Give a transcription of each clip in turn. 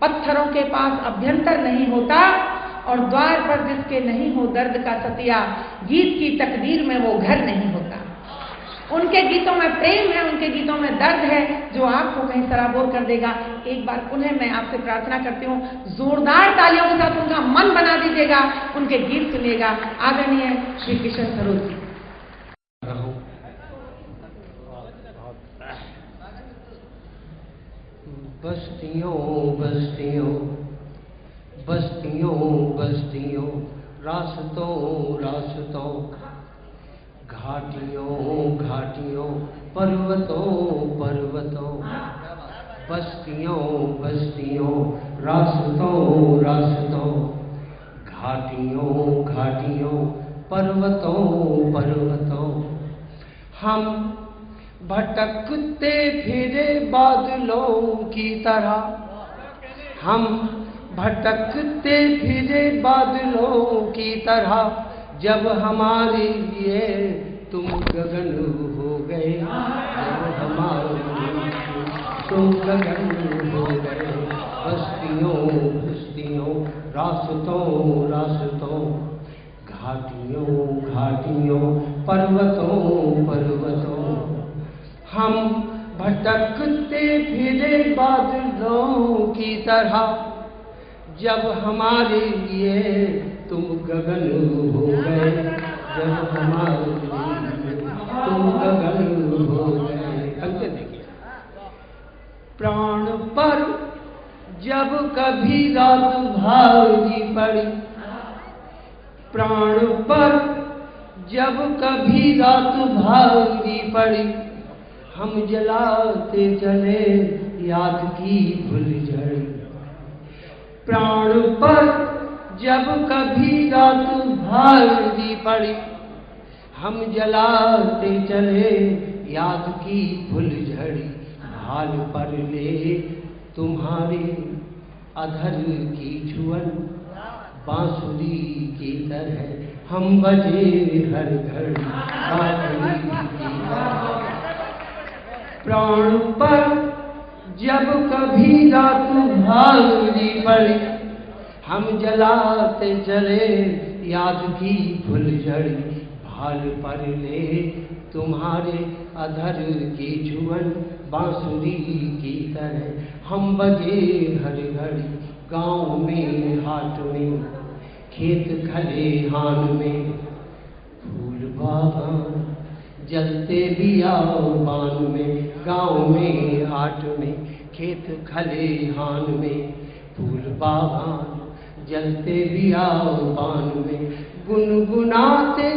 पत्थरों के पास अभ्यंतर नहीं होता और द्वार पर जिसके नहीं हो दर्द का सतिया, गीत की तकदीर में वो घर नहीं होता। उनके गीतों में प्रेम है, उनके गीतों में दर्द है जो आपको कहीं सराबोर कर देगा। एक बार पुनः मैं आपसे प्रार्थना करती हूँ, जोरदार तालियों के साथ उनका मन बना दीजिएगा, उनके गीत सुनिएगा। आदरणीय श्री किशन सरोज जी। बस्तियों बस्तियों बस्तियों बस्तियों, रास्तों रास्तों, घाटियों घाटियों, पर्वतों पर्वतों, बस्तियों बस्तियों, रास्तों रास्तों, घाटियों घाटियों, पर्वतों पर्वतों। हम भटकते फिरे बादलों की तरह, हम भटकते फिरे बादलों की तरह, जब हमारे लिए तुम गगन हो गए, जब हमारे लिए तुम गगन हो गए। बस्तियों बस्तियों, रास्तों रास्तों, घाटियों घाटियों, पर्वतों पर्वतों। हम भटकते फिरे बादलों की तरह, जब हमारे लिए तुम गगन हो गए, जब हमारे लिए तुम गगन हो गए। अंत देखिए, प्राण पर जब कभी रात भारी पड़ी, प्राण पर जब कभी रात भारी पड़ी, हम जलाते चले याद की फुलझड़ी। प्राण पर जब कभी रात भारी पड़ी, हम जलाते चले याद की फुलझड़ी। भाल पर ले तुम्हारे अधर की छुअन, बांसुरी की तरह हम बजे हर घड़ी, बांसुरी की तरह। प्राण पर जब कभी रात भारी पड़ी, हम जलाते चले याद की फुलझड़ी। भाल पर ले तुम्हारे अधर की छुअन, बांसुरी की तरह हम बजे हर घड़ी। गाँव में हाट में खेत खलिहान में, फूल बागान जलते बियाबान में। गाँव में हाट में खेत खलिहान में, फूल बागान जलते बियाबान में। गुनगुनाते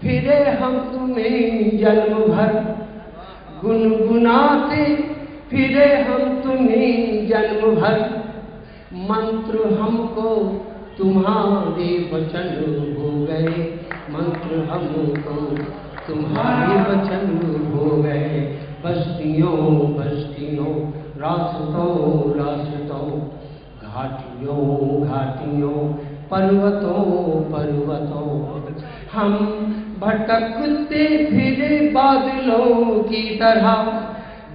फिरे हम तुम्हें जन्म भर, गुनगुनाते फिरे हम तुम्हें जन्म भर। मंत्र हमको तुम्हारे वचन हो गए, मंत्र हमको तुम्हारे वचन हो गए। बस्तियों बस्तियों, रास्तों रास्तों, घाटियों घाटियों, पर्वतों पर्वतों। हम भटकते फिरे बादलों की तरह,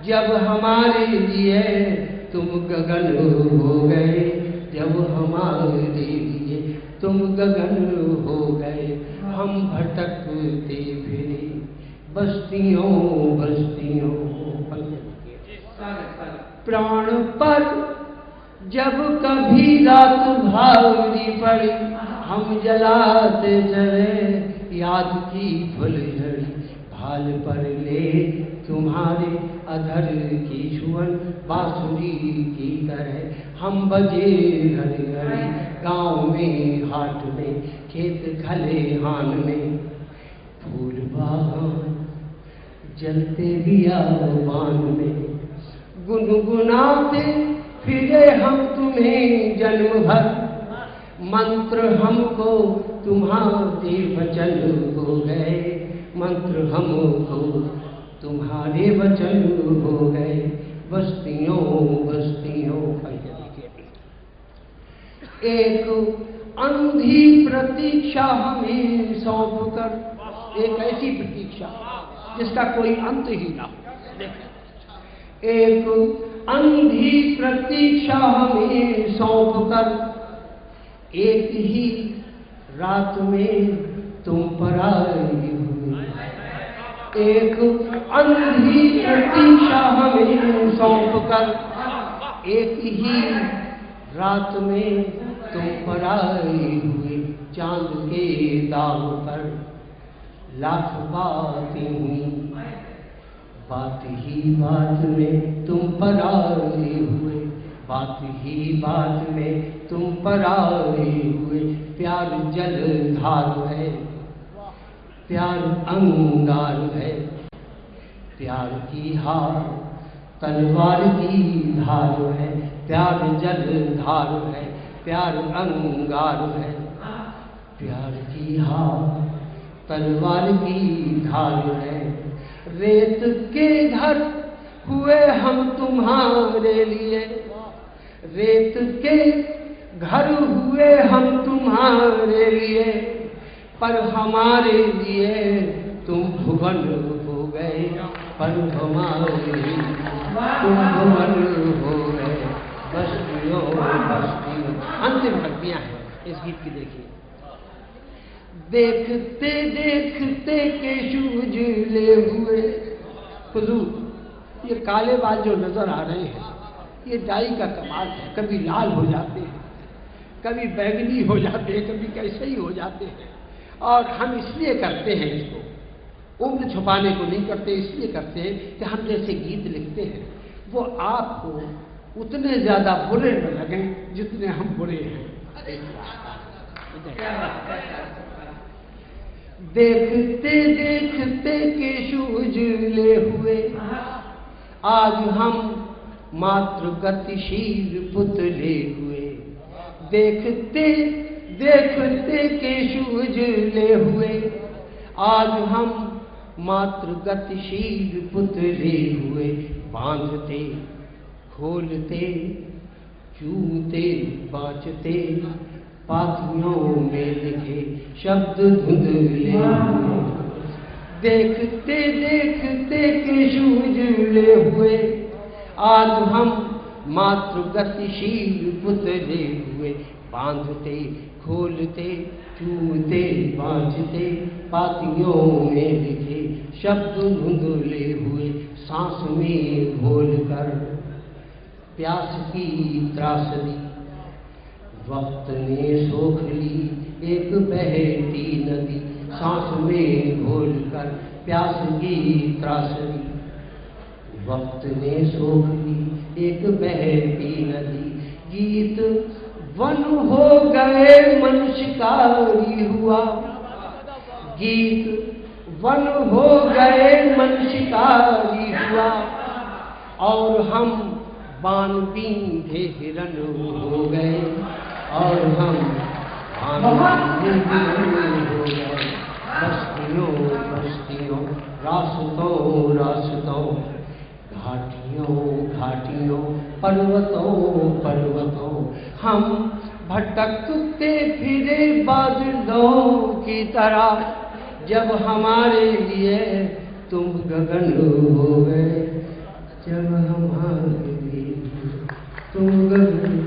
जब हमारे लिए तुम गगन हो गए, जब हमारे लिए तुम गगन हो गए। हम भटकते फिरे बस्तियों बस्तियों, प्राण पर जब कभी रात भारी पड़ी, हम जलाते चले याद की फुलझड़ी। भाल पर ले तुम्हारे अधर की छुअन, बांसुरी की तरह हम बजे हर घड़ी। गाँव में हाट में खेत खलिहान में, फूल बागान जलते बियाबान में। गुनगुनाते फिरे हम तुम्हें जन्म भर, मंत्र हमको तुम्हारे वचन हो गए, मंत्र हमको तुम्हारे वचन हो गए। बस्तियों बस्तियों, एक अंधी प्रतीक्षा हमें सौंप कर, एक ऐसी प्रतीक्षा जिसका कोई अंत ही ना हो। एक अंधी प्रतीक्षा हमें सौंप कर, एक ही रात में तुम पर आए हुए। एक अंधी प्रतीक्षा हमें सौंप कर, एक ही रात में तुम पर आए हुए। चांद के दाग पर लाख बातें हुई, बात ही बात में तुम पर आए हुए। बात ही बात में तुम पर आए हुए। प्यार जलधार है, प्यार अंगार है, प्यार की हार तलवार की धार है। प्यार जलधार है, प्यार अंगार है, प्यार की हार तलवार की धार है। रेत के घर हुए हम तुम्हारे लिए, रेत के घर हुए हम तुम्हारे लिए, पर हमारे लिए तुम भुवन हो गए। पर हमारे लिए तुम भुवन हो गए। बस्तियों बस्तियों। अंतिम पंक्तियां हैं इस गीत की, देखिए। देखते देखते केशु उजले हुए। हुजूर, ये काले बाल जो नजर आ रहे हैं, ये डाई का कमाल है। कभी लाल हो जाते हैं, कभी बैगनी हो जाते हैं, कभी कैसे ही हो जाते हैं। और हम इसलिए करते हैं इसको, उम्र छुपाने को नहीं करते, इसलिए करते हैं कि हम जैसे गीत लिखते हैं वो आपको उतने ज्यादा बुरे न लगें जितने हम बुरे हैं। देखते देखते केशु उजले हुए, आज हम मात्र गतिशील पुतले हुए। देखते देखते केशु उजले हुए, आज हम मात्र गतिशील पुतले हुए। बांधते खोलते चूमते बाँचते पातियों में लिखे शब्द धुंधले हुए। देखते देखते केशु उजले हुए, आज हम मात्र गतिशील पुतले हुए। बांधते खोलते चूमते बाँचते पातियों में लिखे शब्द धुंधले हुए। सांस में घोल कर प्यास की त्रासदी, वक्त ने सोख ली एक बहती नदी। सांस में घोल कर प्यास की त्रासदी, वक्त ने सोख ली एक बहती नदी। गीत वन हो गए मन शिकारी हुआ, गीत वन हो गए मन शिकारी हुआ। और हम बाण बींधे हिरन हो गए, और हम बाण बींधे हिरन हो गए। बस्तियों बस्तियों रास्तों रास्तों, घाटियों घाटियों पर्वतों पर्वतों, हम भटकते फिरे बादलों की तरह। जब हमारे लिए तुम गगन हो गए, जब हमारे लिए तुम गगन